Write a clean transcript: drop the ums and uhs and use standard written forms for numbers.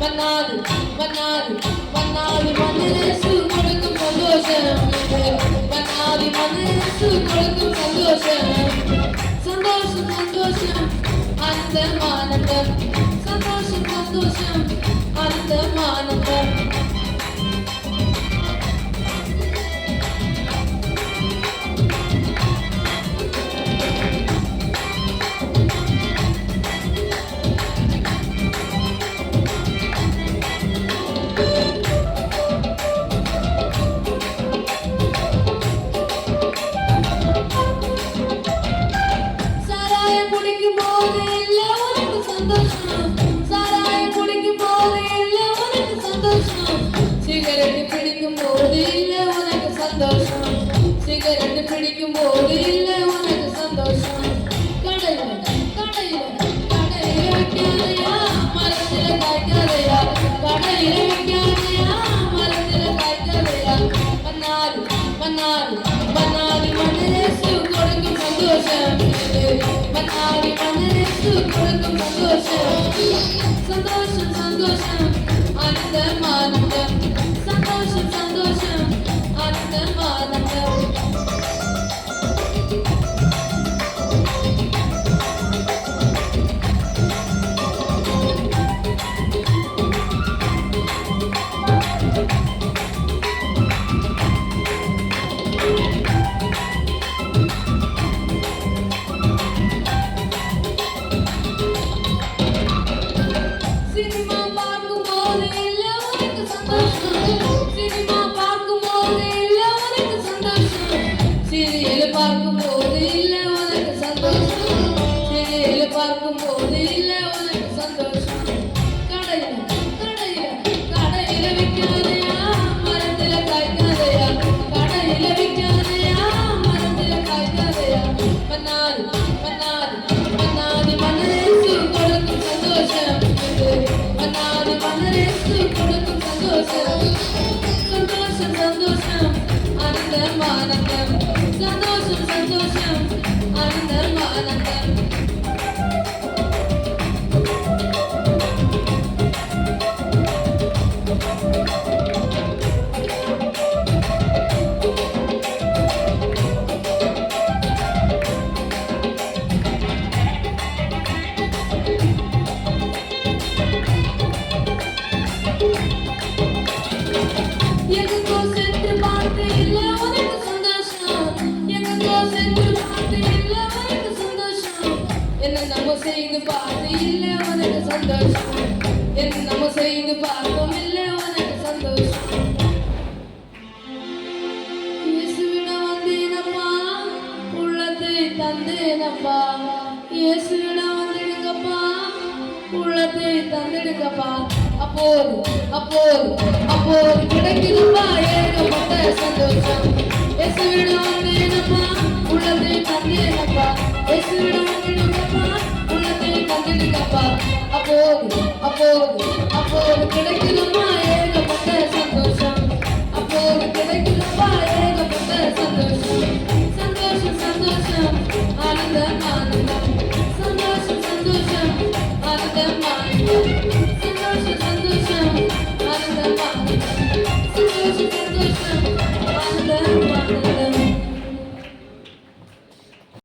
மன்னாது மன்னாது மன்னாதி மனசு கொடுக்கும் சந்தோஷம் மன்னாதி மனசு கொடுக்கும் சந்தோஷம் சந்தோஷம் சந்தோஷம் ஆனந்தம் ஆனந்தம் சந்தோஷம் சந்தோஷம் ஆனந்தம் ஆனந்தம் சிகரெட் பிடிக்கும் போது இல்ல உனக்கு சந்தோஷம் சிகரெட் பிடிக்கும் போது இல்ல உனக்கு சந்தோஷம் கடையில கடையில கடையில வைக்காதையா மரத்துல காய்க்காதையா கடையில வைக்காதையா மரத்துல காய்க்காதையா மன்னாது மன்னாது மன்னாதி மனசு கொடுக்கும் சந்தோஷம் மன்னாதி மனசு கொடுக்கும் சந்தோஷம் சந்தோஷம் சந்தோஷம் ஆனந்தம் ஆனந்தம் சந்தோஷம் சந்தோஷம் ஆனந்தம் ஆனந்தம் சினிமா பார்க்கும் போது இல்ல உனக்கு சந்தோஷம் சினிமா பார்க்கும் போது இல்ல உனக்கு சந்தோஷம் சீரியல் பார்க்கும் போது இல்ல உனக்கு சந்தோஷம் சீரியல் பார்க்கும் போது இல்ல உனக்கு சந்தோஷம் கடையில கடையில கடையில விற்காதையா மரத்துல காய்க்காதையா கடையில விற்காதையா மரத்துல காய்க்காதையா மன்னாது மன்னாது மன்னாதி மனசு கொடுக்கும் சந்தோஷம் மன்னாதி மனசு கொடுக்கும் சந்தோஷம் சந்தோஷம் சந்தோஷம் ஆனந்தம் ஆனந்தம் சந்தோஷம் சந்தோஷம் ஆனந்தம் ஆனந்தம் எங்கோ சென்று பார்த்து இல்ல உனக்கு சந்தோஷம் எங்கோ சென்று பார்த்து இல்ல உனக்கு சந்தோஷம் என்ன நம்ம செய்து பார்த்து இல்ல உனக்கு சந்தோஷம் என்ன நம்ம செய்து பார்த்தோம் இல்ல உனக்கு சந்தோஷம் இயேசுவிடம் வந்தேனப்பா உள்ளத்தை தந்தேனப்பா இயேசுவிடம் வந்தேனுங்கப்பா உள்ளத்தை தந்தெடுக்கப்பா அப்போது அப்போது அப்போது கிடைக்குதுப்பா ஏகப்பட்ட சந்தோஷம் இயேசுவிடம் வந்தேனப்பா உள்ளத்தை தந்தேனப்பா இயேசுவிடம் வந்தேனுங்கப்பா உள்ளத்தை தந்தெடுக்கப்பா அப்போது அப்போது அப்போது கிடைக்குதுப்பா